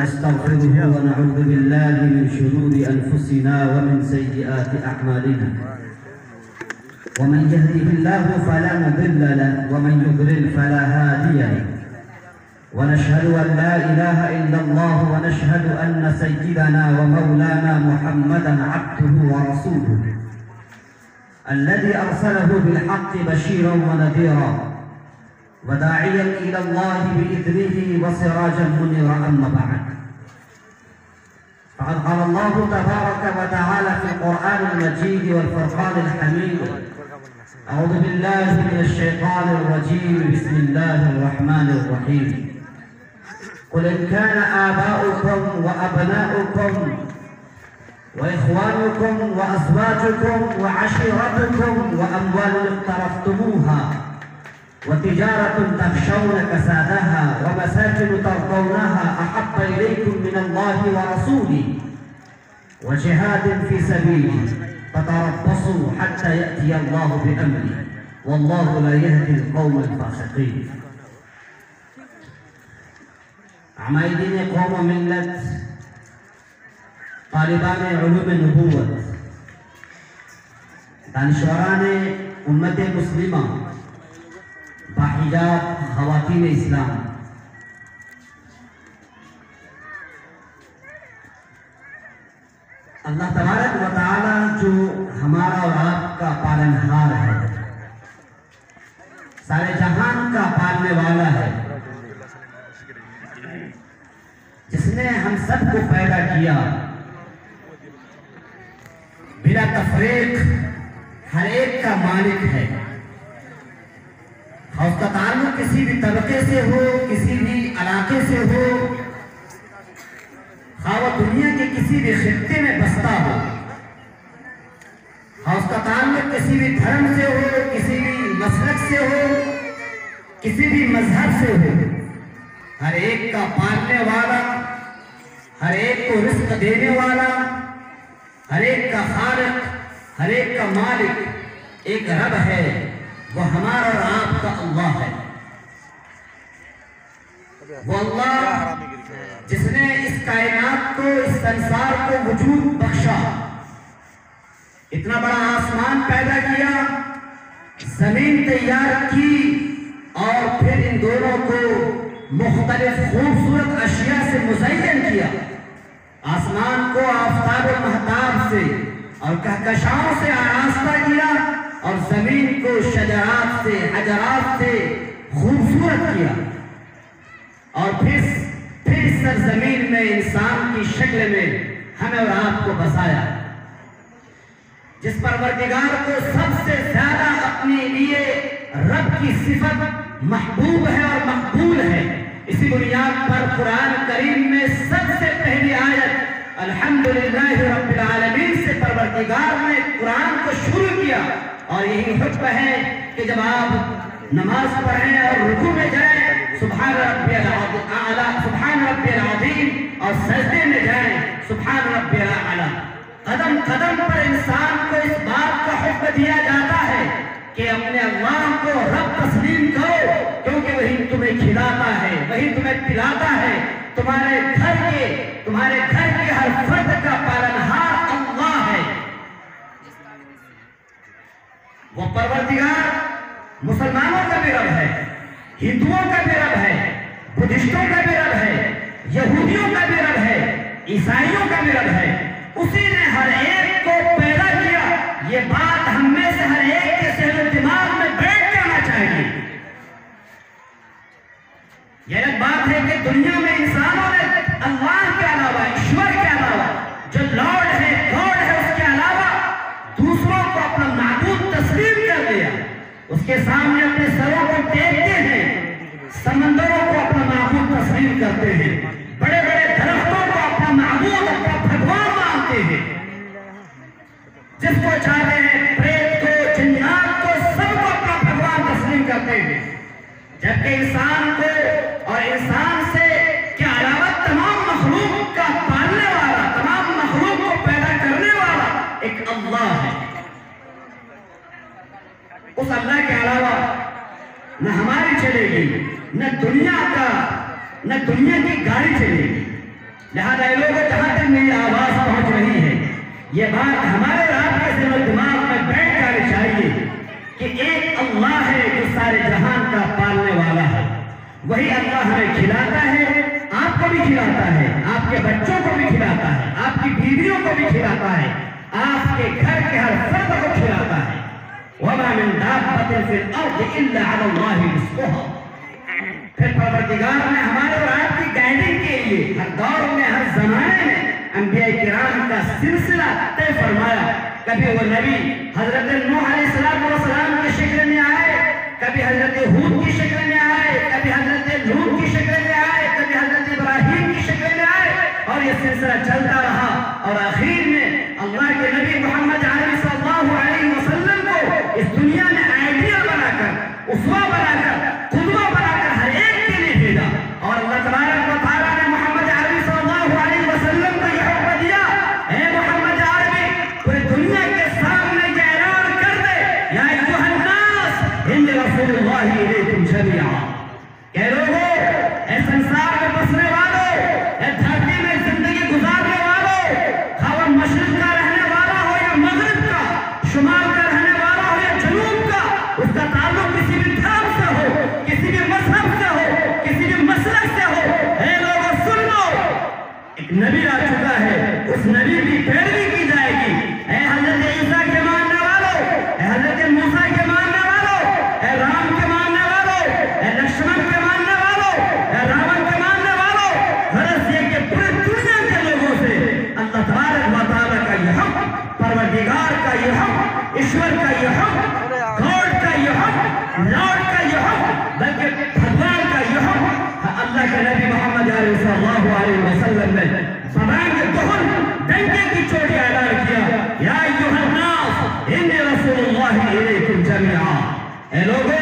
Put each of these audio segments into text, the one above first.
ونستغفره ونعوذ بالله من شرور أنفسنا ومن سيئات أعمالنا ومن يهده الله فلا مضل له ومن يضلل فلا هادي له ونشهد أن لا إله إلا الله ونشهد أن سيدنا ومولانا محمدا عبده ورسوله الذي أرسله بالحق بشيرا ونذيرا وداعيا إلى الله بإذنه وسراجا منيرا. أما بعد فقد قال الله تبارك وتعالى في القرآن المجيد والفرقان الحميد: أعوذ بالله من الشيطان الرجيم، بسم الله الرحمن الرحيم. قل إن كان آباؤكم وأبناؤكم وإخوانكم وأزواجكم وعشيرتكم وأموال اقترفتموها وتجارة تخشون كسادها ومساكن ترضونها أحب إليكم من الله ورسوله وجهاد في سبيله فتربصوا حتى يأتي الله بأمره والله لا يهدي القوم الفاسقين. عمائدین قوم و ملت، طالبان علوم نبوت، دانشوران امت مسلمہ، باحجاب خواتین اسلام، اللہ تبارک و تعالی جو ہمارا اور آپ کا پالنہار ہے، سارے جہان کا پالنے والا ہے، جس نے ہم سب کو پیدا کیا، بلا تفریق ہر ایک کا مالک ہے. اس کا تعلق کسی بھی طبقے سے ہو، کسی بھی علاقے سے ہو، خواہ دنیا کے کسی بھی خطے میں بستا ہو، اس کا تعلق کسی بھی دھرم سے ہو، کسی بھی مسلک سے ہو، کسی بھی مذہب سے ہو، ہر ایک کا پالنے والا، ہر ایک کو رزق دینے والا، ہر ایک کا خالق، ہر ایک کا مالک ایک رب ہے، وہ ہمارا اور آپ کا اللہ ہے. وہ اللہ جس نے اس کائنات کو، اس سنسار کو وجود بخشا، اتنا بڑا آسمان پیدا کیا، زمین تیار کی، اور پھر ان دونوں کو مختلف خوبصورت اشیاء سے مزین کیا. آسمان کو آفتاب و مہتاب سے اور کہکشاؤں سے آراستہ کیا، اور زمین کو شجرات سے، حجرات سے خوبصورت کیا، اور پھر سرزمین میں انسان کی شکل میں ہمیں اور آپ کو بسایا. جس پروردگار کو سب سے زیادہ اپنے لیے رب کی صفت محبوب ہے اور مقبول ہے، اسی بنیاد پر قرآن کریم میں سب سے پہلی آیت الحمدللہ رب العالمین سے پروردگار نے قرآن کو شروع کیا. اور یہی حکم ہے کہ جب آپ نماز پڑھیں اور رکوع میں جائیں سبحان ربی الاعلیٰ، سبحان ربی العظیم، اور سجدے میں جائیں سبحان ربی الاعلیٰ. قدم قدم پر انسان کو اس بات کا حکم دیا جاتا ہے کہ اپنے اللہ کو رب تسلیم کرو، کیونکہ وہی تمہیں کھلاتا ہے، وہی تمہیں پلاتا ہے. تمہارے گھر کے ہر فرد کا پالنہار اللہ ہے. وہ پروردگار مسلمانوں کا بھی رب ہے، ہندوؤں کا بھی رب ہے، بدھسٹوں کا بھی رب ہے، یہودیوں کا بھی رب ہے، عیسائیوں کا بھی رب ہے. اسی نے ہر ایک کو پیدا کیا. یہ بات ہم میں سے ہر ایک کے ذہن و دماغ میں بیٹھ جانا چاہیے. یہ ایک بات ہے کہ دنیا میں انسانوں نے اللہ کے علاوہ، ایشور کے علاوہ، جو لارڈ ہے، گاڈ ہے، اس کے علاوہ دوسروں کو اپنا معبود تسلیم کر دیا. اس کے سامنے اپنے سروں کو ٹیکتے ہیں، سمندروں کو اپنا معبود تسلیم کرتے ہیں، بڑے بڑے درختوں کو اپنا معبود، اپنا بھگوان مانتے ہیں. جس کو چاہتے ہیں، پریت کو، جنات کو، سب کو اپنا بھگوان تسلیم کرتے ہیں. جبکہ انسان کو اور انسان سے کے علاوہ تمام مخلوق کا پالنے والا، تمام مخلوق کو پیدا کرنے والا ایک اللہ ہے. اس اللہ کے علاوہ نہ ہماری چلے گی، نہ دنیا کی گاڑی چلے گی. لہذا اے لوگوں جہاں تک میری آواز پہنچ رہی ہے یہ بات ہمارے آپ کے ذہن و دماغ میں بیٹھ جانی چاہیے کہ ایک اللہ ہے جو سارے جہان کا پالنے والا ہے. وہی اللہ ہمیں کھلاتا ہے, آپ کو بھی کھلاتا ہے, آپ کے بچوں کو بھی کھلاتا ہے, آپ کی بیویوں کو بھی کھلاتا ہے, آپ کے گھر کے ہر فرد کو کھلاتا ہے. وَمَا مِن دَابَّةٍ فِي الْأَرْضِ إِلَّا عَلَى اللَّهِ رِزْقُهَا. پھر پروردگار نے ہمارے اور آپ کی گائیڈنگ کے لیے ہر دور میں ہر زمانے میں انبیاء کرام کا سلسلہ طے فرمایا. کبھی وہ نبی حضرت نوح علیہ السلام کی شکل میں آئے, کبھی حضرت ہود کی شکل میں آئے, کبھی حضرت لوط کی شکل میں آئے, کبھی حضرت ابراہیم کی شکل میں آئے, اور یہ سلسلہ چلتا رہا. اور آخر میں اللہ کے نبی محمد عربی صلی اللہ علیہ وسلم کو اس دنیا میں آئیڈیل بنا کر, اسوہ بنا کر, قدوہ بنا کر ہر ایک کے لیے بھیجا. اور اللہ تبارک و تعالیٰ نے محمد عربی صلی اللہ علیہ وسلم کو یہ حکم دیا, اے محمد عربی پوری دنیا کے سامنے یہ اعلان کر دے, یا ایھا الناس انی رسول اللہ الیکم جمیعا. کہ لوگوں, اے سنسار میں بسنے والوں, اے دھرتی میں زندگی گزارنے والوں, خواہ مشرق کا رہنے والا ہو یا مغرب کا, شمال کا رہنے والا ہو یا جنوب کا, اس کا تعلق کسی بھی دھرم سے ہو, کسی بھی مذہب سے ہو, کسی بھی مسلک سے ہو, اے لوگوں سن لو, ایک نبی آ چکا ہے, اس نبی کی پیروی کی جائے گی. اے حضرت عیسیٰ کے ماننے والوں, اے حضرت موسیٰ کے ماننے والوں, اے رام کے ماننے والوں, اے لکشمن کے ماننے والوں, اے راون کے ماننے والوں, غرض یہ کہ پوری دنیا کے لوگوں سے اللہ تبارک و تعالیٰ کا یہ حکم, پروردگار کا یہ حکم, ایشور کا یہ حکم, گاڈ کا یہ حکم, لارڈ کا یہ حکم, بلکہ بھگوان کا یہ حکم اللہ کے نبی محمد صلی اللہ علیہ وسلم نے زبان کے دہن ڈنکے کی چوٹ اعلان کیا, یا ایھا الناس انی رسول اللہ الیکم جمیعا. اے لوگوں,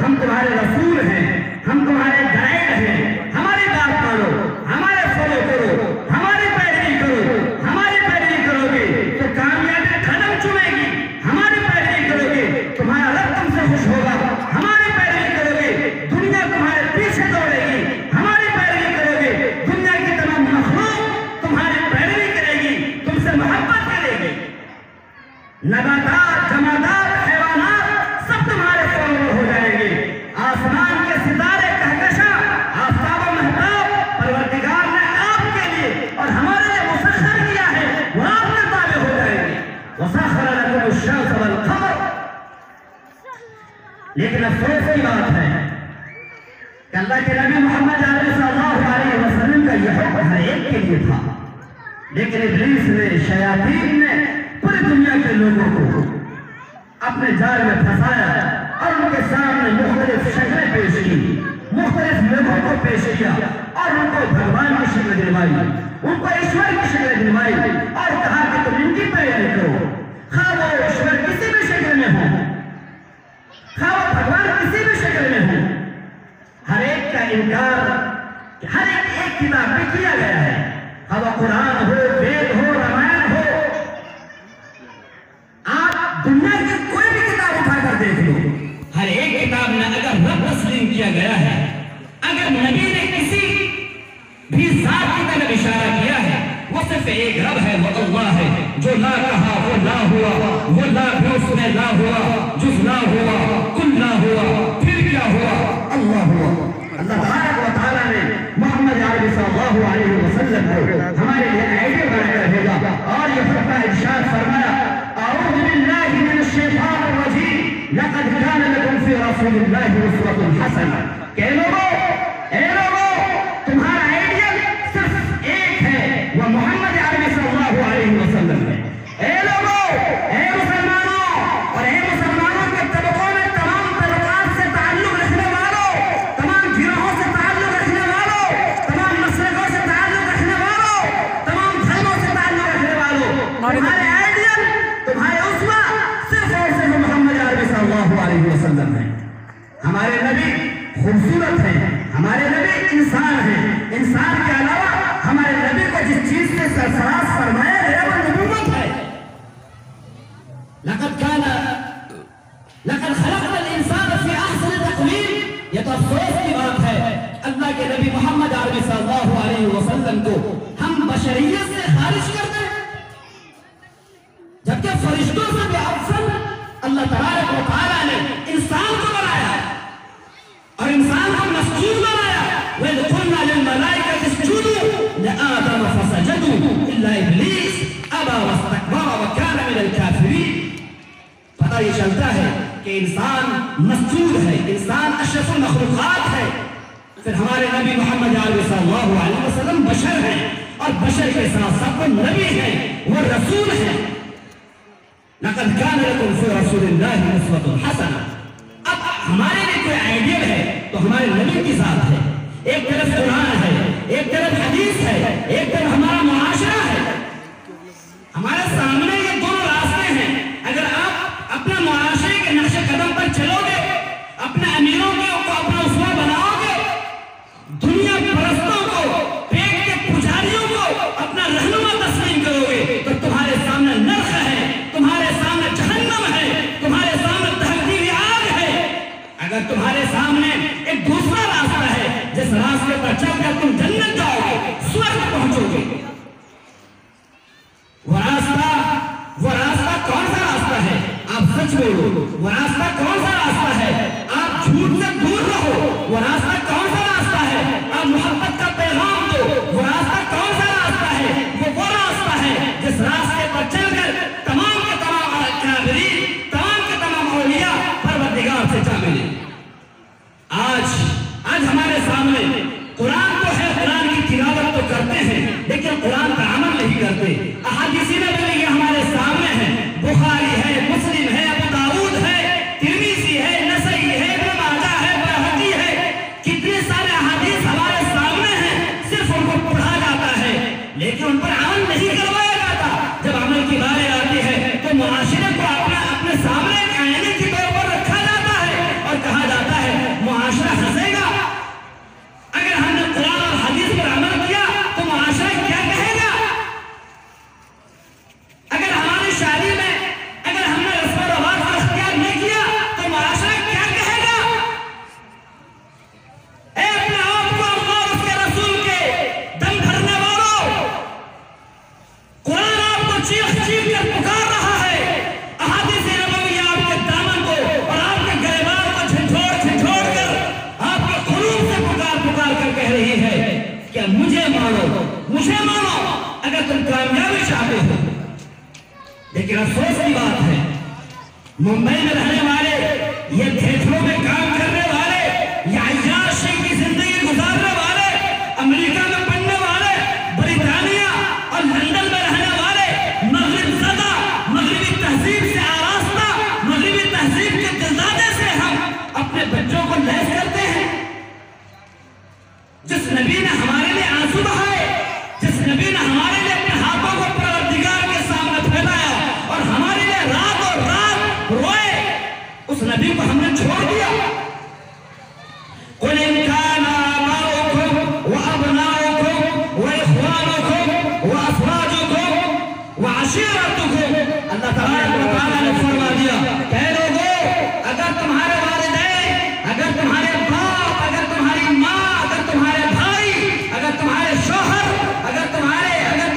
ہم تمہارے رسول ہیں, ہم تمہارے گائیڈ ہیں, ہماری بات مانو, ہمارے فالو کرو, ہماری پیروی کرو. ہماری پیروی کرو گے تو کامیابی قدم چومے گی, ہماری پیروی کرو گے تمہارا رب تم سے خوش ہوگا, ہماری پیروی کرو گے دنیا تمہارے پیچھے دوڑے گی, ہماری پیروی کرو گے دنیا کی تمام مخلوق تمہاری پیروی کرے گی, تم سے محبت کرے گی. نباتات, جمادات, حیوانات سب تمہارے فالوور ہو جائیں گے. آسمان کے ستارے, کہکشاں, آفتاب و مہتاب پروردگار نے آپ کے لیے اور ہمارے لیے مسخر کیا ہے, وہ آپ کے تابع ہو جائیں گے. وَسَخَّرَ لَكُمُ الشَّمْسَ وَالْقَمَرَ. لیکن افسوس کی بات ہے کہ اللہ کے نبی محمد صلی اللہ علیہ وسلم کا یہ حکم ہر ایک کے لیے تھا, لیکن ابلیس نے, شیاطین نے پوری دنیا کے لوگوں کو اپنے جال میں پھنسایا اور ان کے سامنے مختلف شکلیں پیش کی, مختلف لوگوں کو پیش کیا, اور ان کو بھگوان کی شکل دلوائی, ان کو ایشور کی شکل دلوائی, اور کہا کہ تم ان کی پیروی کرو, خواہ وہ ایشور کسی بھی شکل میں ہو, خواہ وہ بھگوان کسی بھی شکل میں ہو. ہر ایک کا انکار ہر ایک کتاب میں کیا گیا ہے, خواہ وہ قرآن ہو, وید ہو, رامائن ہو. آپ دنیا کی کوئی بھی کتاب اٹھا کر دیکھ لو, ہر ایک کتاب میں اگر رب تسلیم کیا گیا ہے, اگر نبی نے کسی بھی ذات کی طرف اشارہ کیا ہے, وہ صرف ایک رب ہے, وہ اللہ ہے, جو لا کہا وہ لا ہوا, وہ لا بھی اس میں لا ہوا, جز لا ہوا, کل لا ہوا, پھر کیا ہوا, اللہ ہوا. اللہ تبارک و تعالیٰ نے محمد عربی صلی اللہ علیہ وسلم کو ہمارے لیے آئیڈیل بنا کر بھیجا, اور یہ خطبہ ارشاد فرمایا, اعوذ باللہ من الشیطان الرجیم, لقد کان لکم فی رسول اللہ اسوۃ حسنہ. کہ اے لوگوں, تمہارا آئیڈیل صرف ایک ہے, وہ محمد عربی صلی اللہ علیہ وسلم ہے. اے لوگوں, اے مسلمانوں, اور اے مسلمانوں کے طبقوں میں تمام طبقات سے تعلق رکھنے والوں, تمام گروہوں سے تعلق رکھنے والوں, تمام مسلکوں سے تعلق رکھنے والوں, تمام دھرموں سے تعلق رکھنے والوں, تمہارے آئیڈیل, تمہارے اسوہ صرف اور صرف محمد عربی صلی اللہ علیہ وسلم ہے. ہمارے نبی خوبصورت ہیں, ہمارے نبی انسان ہیں, انسان کے علاوہ ہمارے نبی کو جس چیز سے سرفراز فرمایا گیا وہ نبوت ہے. ہم بشریت سے خارج کر دیں، جبکہ فرشتوں سے بھی افضل اللہ تبارک و تعالیٰ نے انسان کو بنایا اور انسان کو مسجود بنایا۔ وَإِذْ قُلْنَا لِلْمَلَائِكَةِ اسْجُدُوا لِآدَمَ فَسَجَدُوا إِلَّا إِبْلِيسَ أَبَى وَاسْتَكْبَرَ وَكَانَ مِنَ الْكَافِرِينَ۔ پتہ یہ چلتا ہے کہ انسان مسجود ہے، انسان اشرف المخلوقات ہے۔ پھر ہمارے نبی محمد صلی اللہ علیہ وسلم بشر ہیں، اور بشر کے ساتھ ساتھ وہ نبی ہیں، وہ رسول ہیں۔ لَقَدْ كَانَ لَكُمْ فِي رَسُولِ اللَّهِ أُسْوَةٌ حَسَنَةٌ۔ اب ہمارے لیے کوئی آئیڈیل ہے تو ہمارے نبی کی ذات ہے، ایک طرف قرآن ہے، ایک طرف حدیث ہے، ایک طرف ہمارا معاشرہ ہے۔ ہمارے سامنے یہ دونوں راستے ہیں۔ اگر آپ اپنے معاشرے کے نقش قدم پر چلو گے، اپنے امیروں کو اپنا اسوہ بناؤ گے، دنیا پرستوں کو، پیٹ کے پجاریوں کو اپنا رہنما تسلیم کرو گے تو تمہارے سامنے نرخ ہے، تمہارے سامنے جہنم ہے، تمہارے سامنے تہذیبی آگ ہے۔ اگر تمہارے سامنے ایک دوسرا راستہ ہے جس راستے پر چل کر تم جنت جاؤ گے، سورگ پہنچو گے، وہ راستہ کون سا راستہ ہے؟ آپ سچ بولو۔ وہ راستہ کون سا راستہ ہے؟ آپ جھوٹ سے دور رہو۔ وہ راستہ کون سا راستہ ہے؟ آپ محبت کا پیغام دو۔ وہ راستہ کون سا راستہ ہے؟ وہ راستہ ہے جس راستے پر چل کر تمام کے تمام کافرین، تمام کے تمام اولیاء پروردگار سے جا ملے۔ آج ہمارے سامنے قرآن تو ہے، قرآن کی تلاوت تو کرتے ہیں، لیکن قرآن پر عمل نہیں کرتے۔ احادیث نبوی ہمارے سامنے ہیں، بخاری ہے، مسلم ہے، ابو داؤد ہے، ترمذی ہے، نسائی ہے، ابن ماجہ ہے، بہقی ہے، کتنے سارے احادیث ہمارے سامنے ہیں، صرف ان کو پڑھا جاتا ہے لیکن ان پر عمل نہیں کروایا جاتا۔ جب عمل کی باری آتی ہے تو معاشرے کو اپنے سامنے ایک آئینے کے طور پر رکھا جاتا ہے اور کہا جاتا ہے معاشرہ ہنسے گا۔ اگر ہم نے قرآن اور حدیث پر عمل کیا تو معاشرہ کیا کہے گا؟ اگر ہماری شادی میں اگر ہم نے رسم و رواج کو اختیار نہیں کیا تو معاشرہ کیا کہے گا؟ اے اپنے آپ کو اللہ اور اس کے رسول کے دم بھرنے والوں، قرآن آپ کو چیخ چیخ کر پکار رہا ہے، احادیث نبوی آپ کے دامن کو اور آپ کے گریبان کو جھنجھوڑ کر آپ کے قلوب سے پکار کر کہہ رہی ہے کہ مجھے مانو اگر تم کامیابی چاہتے ہو۔ لیکن افسوس کی بات ہے، ممبئی میں رہنے والے، یہ تھیٹروں میں کام کرنے والے، یہ عیاشی کی زندگی گزارنے والے، امریکہ میں پڑھنے والے، برطانیہ اور لندن میں رہنے والے، مغرب زدہ، مغربی تہذیب سے آراستہ، مغربی تہذیب کے دلدادے سے ہم اپنے بچوں کو لیس کرتے ہیں۔ جس نبی نے ہمارے لیے آنسو بہائے، جس نبی نے ہمارے لیے اپنے ہاتھوں کو پروردگار کے سامنے پھیلایا اور ہمارے لیے رات اور رات روئے، اس نبی کو ہم نے چھوڑ دیا۔ قُلْ إِنْ كَانَ آبَاؤُكُمْ وَأَبْنَاؤُكُمْ وَإِخْوَانُكُمْ وَأَزْوَاجُكُمْ وَعَشِيرَتُكُمْ، اللہ تبارک و تعالیٰ نے فرما دیا کہ اے لوگو، اگر تمہارے والدین، اگر تمہارے باپ، اگر تمہاری ماں، اگر تمہارے بھائی، اگر تمہارے شوہر، اگر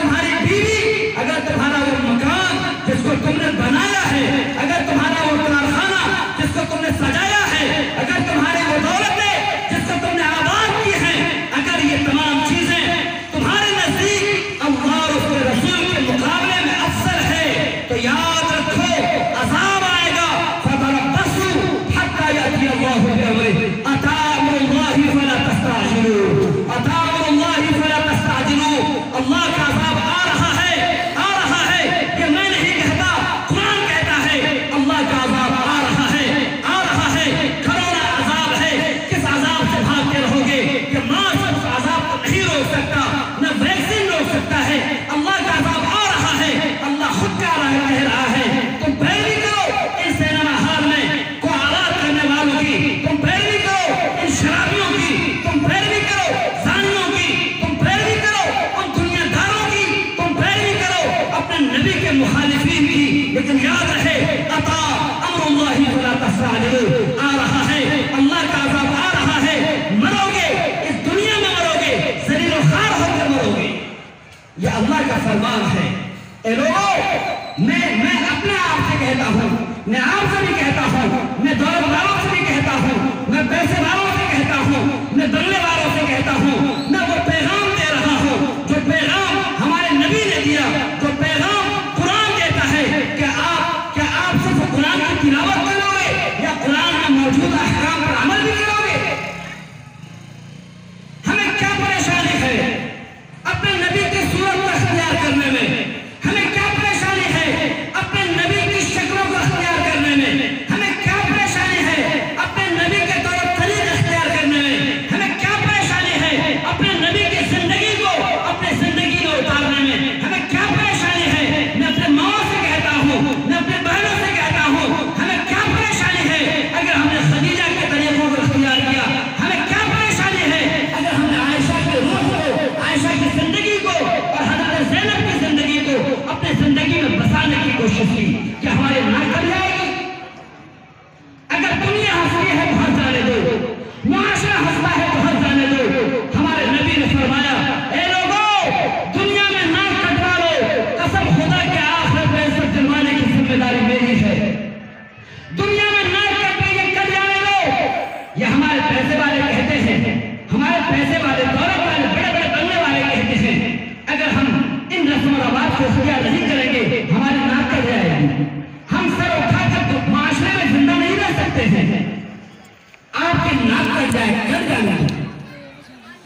تمہاری بیوی، اگر تمہارا وہ مکان جس کو تم نے بنایا ہے، اگر تمہارا وہ کارخانہ جس کو تم نے سجایا ہے، یہ اللہ کا فرمان ہے۔ اے لوگوں، میں اپنے آپ سے کہتا ہوں، میں آپ سے بھی کہتا ہوں، میں دولت والوں سے بھی کہتا ہوں، میں پیسے والوں سے کہتا ہوں، میں بنگلے والوں سے کہتا ہوں، میں وہ پیغام دے رہا ہوں جو پیغام ہمارے نبی نے دیا، جو پیغام قرآن دیتا ہے کہ کیا آپ صرف قرآن کی تلاوت کرو گے یا قرآن میں موجود احکام پر عمل بھی کرو گے؟ ہمیں کیا پریشانی ہے اپنے نبی کی صورت کو اختیار کرنے میں؟ ہمیں کیا پریشانی ہے اپنے نبی کی شکلوں کو اختیار کرنے میں؟ ہمیں کیا پریشانی ہے اپنے نبی کے طور طریق اختیار کرنے میں؟ ہمیں کیا پریشانی ہے اپنے نبی کی زندگی کو اپنے زندگی میں اتارنے میں؟ ہمیں کیا پریشانی ہے؟ میں اپنے ماں سے کہتا ہوں، میں اپنے بہنوں سے کہتا ہوں، ہمیں کیا پریشانی ہے اگر ہم نے خدیجہ کے طریقوں کو اختیار کیا؟ ہمیں کیا پریشانی ہے اگر ہم نے عائشہ کے روح کو، عائشہ کی زندگی کو اور حضرت زینب کی زندگی کو اپنے زندگی میں بسانے کی کوشش کی؟ کیا ہماری ناک کر جائے گی؟ اگر دنیا ہنسی ہے تو ہنس جانے دو، معاشرہ ہنستا ہے تو ہنس جانے دو۔ ہمارے نبی نے فرمایا، اے لوگو، دنیا میں ناک کٹوا لو، قسم خدا کے آخرت میں عزت دلوانے کی ذمہ داری میری ہے۔ دنیا میں ناک کٹ جانے دو، یہ ہمارے پیسے والے کہتے ہیں، ہمارے پیسے والے، دولت والے، بڑے بڑے بنگلے والے کہتے ہیں اگر ہم ان رسم و رواج کو اختیار نہیں کریں گے ہماری ناک کٹ جائے گی، ہم سر اٹھا کر معاشرے میں زندہ نہیں رہ سکتے ہیں۔ آپ کی ناک کٹ جائے گا، کٹ جائے گا،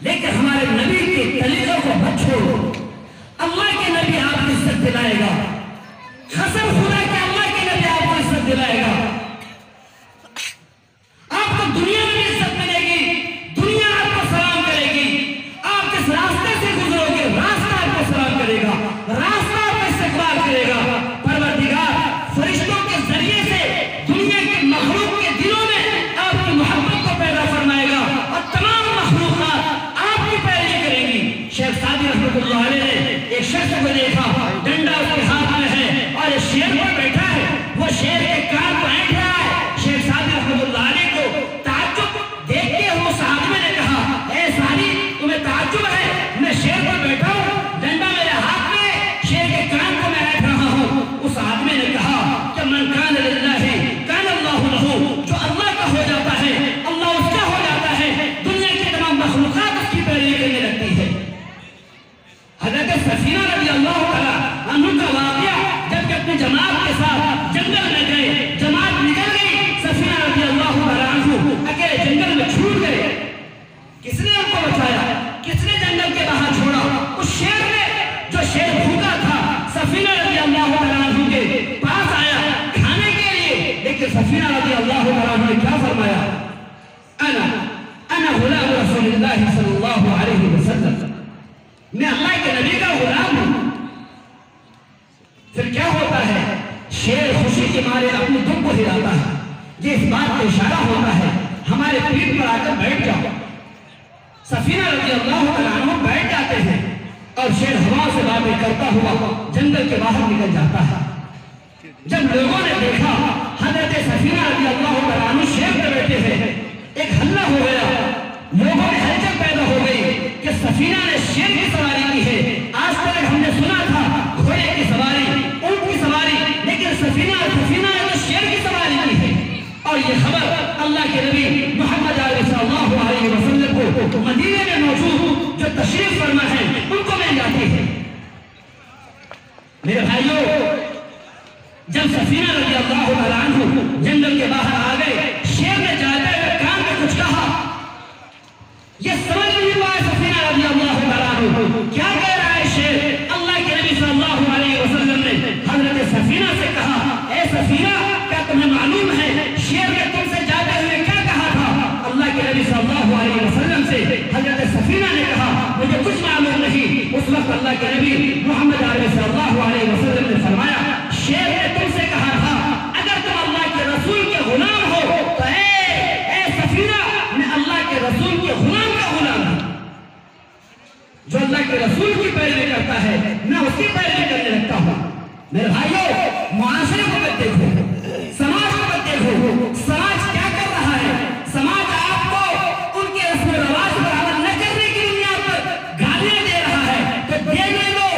لیکن ہمارے نبی کے طریقوں کو مت چھوڑو۔ اللہ کے نبی آپ کو عزت دلائے گا، قسم خدا کہ اللہ کے نبی آپ کو عزت دلائے گا۔ آپ کو دنیا میں عزت ملے گی، دنیا آپ کو سلام کرے گی۔ آپ جس راستے سے گزرو گے راستہ آپ کو سلام کرے گا، راستہ آپ کو استقبال کرے گا۔ پروردگار فرشتوں کے ذریعے سے دنیا کے مخلوق کے دلوں میں آپ کی محبت کو پیدا فرمائے گا اور تمام مخلوقات آپ کی پیروی کریں گی۔ شیخ سعدی رحمۃ اللہ علیہ نے ایک شخص کو دیکھا، ڈنڈا اس کے ہاتھ میں ہے اور ایک شیر پر بیٹھا ہے، وہ شیر کے کان کو اینٹ رہا ہے۔ شیخ سعدی رحمۃ اللہ علیہ کو تعجب دیکھتے ہوئے اس آدمی نے کہا، اے سعدی، تمہیں تعجب ہے؟ میں شیر پر بیٹھا ہوں، ڈنڈا میرے ہاتھ میں، شیر کے کان کو میں اینٹ رہا ہوں۔ اس آدمی نے کہا کہ من کان للہ کان اللہ لہ، جو اللہ کا ہو جاتا ہے اللہ اس کا ہو جاتا ہے، دنیا کی تمام مخلوقات اس کی پیروی کرنے لگتی ہے۔ حضرت سفینہ رضی اللہ تعالیٰ عنہ کا واقعہ، جب کہ اپنی جماعت کے ساتھ جنگل میں گئے، جماعت نکل گئی، سفینہ رضی اللہ تعالیٰ عنہ اکیلے جنگل میں چھوٹ گئے۔ کس نے ان کو بچایا؟ کس نے جنگل کے باہر چھوڑا؟ اس شیر نے، جو شیر بھوکا تھا، سفینہ رضی اللہ تعالیٰ عنہ کے پاس آیا کھانے کے لیے، لیکن سفینہ رضی اللہ تعالیٰ عنہ نے کیا فرمایا؟ انا غلام رسول اللہ صلی اللہ علیہ وسلم، میں اللہ کے نبی کا غلام ہوں۔ پھر کیا ہوتا ہے؟ شیر خوشی کے مارے اپنی دم کو ہلاتا ہے، یہ اس بات کا اشارہ ہوتا ہے ہمارے پیٹ پر آ کر بیٹھ جاؤ۔ سفینہ رضی اللہ تعالیٰ عنہ بیٹھ جاتے ہیں اور شیر ہوا سے باتیں کرتا ہوا جنگل کے باہر نکل جاتا ہے۔ جب لوگوں نے دیکھا حضرت سفینہ رضی اللہ تعالیٰ عنہ شیر پہ بیٹھے ہیں، ایک حلہ ہو گیا، لوگوں میں ہلچل پیدا ہو گئی کہ سفینہ نے شیر کی سواری کی ہے۔ آج تک ہم نے سنا تھا گھوڑے کی سواری، اونٹ کی سواری، لیکن سفینہ نے تو شیر کی سواری کی ہے۔ اور یہ خبر اللہ کے نبی محمد صلی اللہ علیہ وسلم کو مدینے میں موجود جو تشریف فرما ہے ان کو مل جاتی ہے۔ میرے بھائیوں، جب سفینہ رضی اللہ تعالیٰ عنہ جنگل کے باہر آ گئے، شیر نے جاتے ہوئے کان میں کچھ کہا، یہ سمجھ نہیں پایا سفینہ رضی اللہ تعالیٰ عنہ کیا کہہ رہا ہے شیر۔ اللہ کے نبی صلی اللہ علیہ وسلم نے حضرت سفینہ سے کہا، اے سفینہ، کیا تمہیں معلوم ہے شیر نے تم سے جاتے ہوئے کیا کہا تھا؟ اللہ کے نبی صلی اللہ علیہ وسلم سے حضرت سفینہ نے کہا، مجھے کچھ معلوم نہیں۔ اس وقت اللہ کے نبی محمد صلی اللہ علیہ وسلم نے فرمایا، شیر نے تم سے کہا تھا اگر تم اللہ کے رسول کے غلام ہو تو اے سفینہ، میں اللہ کے رسول کے غلام کا غلام ہوں۔ جو اللہ کے رسول کی پیروی کرتا ہے میں اس کی پیروی کرنے لگتا ہوں۔ میرے بھائیوں، معاشرے کو مت دیکھو، سماج کو مت دیکھو، سماج کیا کر رہا ہے؟ سماج آپ کو ان کے رسم و رواج پر عمل نہ کرنے کی بنیاد پر گالیاں دے رہا ہے، تو دینے دو،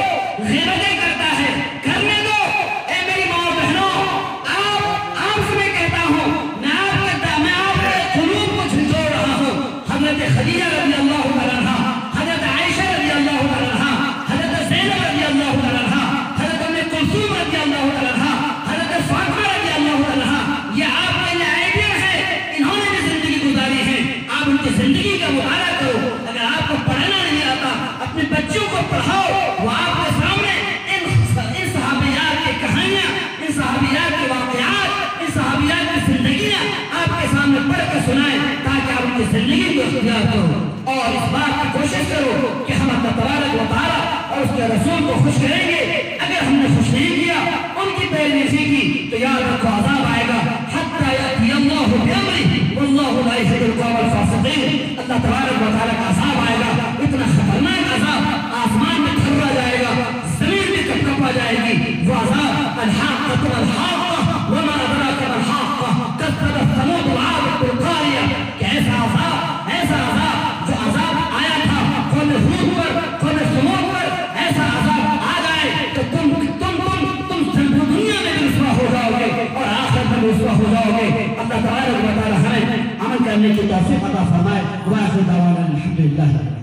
اپنے بچوں کو پڑھاؤ، وہ آپ کے سامنے ان صحابیات کی کہانیاں، ان صحابیات کے واقعات، ان صحابیات کی زندگیاں آپ کے سامنے پڑھ کے سنائیں، تاکہ آپ ان کی زندگی کو اختیار کرو اور اس بات کی کوشش کرو کہ ہم اللہ تبارک و تعالیٰ اور اس کے رسول کو خوش کریں گے۔ اگر ہم نے خوش نہیں کیا، ان کی پیروی کی، تو یاد رکھو عذاب آئے گا۔ حتی یأتی اللہ بأمرہ واللہ لا یہدی القوم الفاسقین۔ اللہ تبارک و تعالیٰ کا عذاب آئے گا، اتنا خطرناک عذاب، آسمان میں تھرا جائے گا، زمین میں کپکپا جائے گی، وہ عذاب الحاقۃ ما الحاقۃ وما ادراک ما الحاقۃ کذبت ثمود وعاد بالقاریہ۔ کہ ایسا عذاب جو عذاب آیا تھا قوم ہود پر، قوم ثمود پر، ایسا عذاب آ جائے تو تم دنیا میں بھی رسوا ہو جاؤ گے اور آخرت میں بھی رسوا ہو جاؤ گے۔ اللہ تبارک و تعالیٰ ہمیں عمل کرنے کی توفیق عطا فرمائے۔ وآخر دعوانا الحمدللہ۔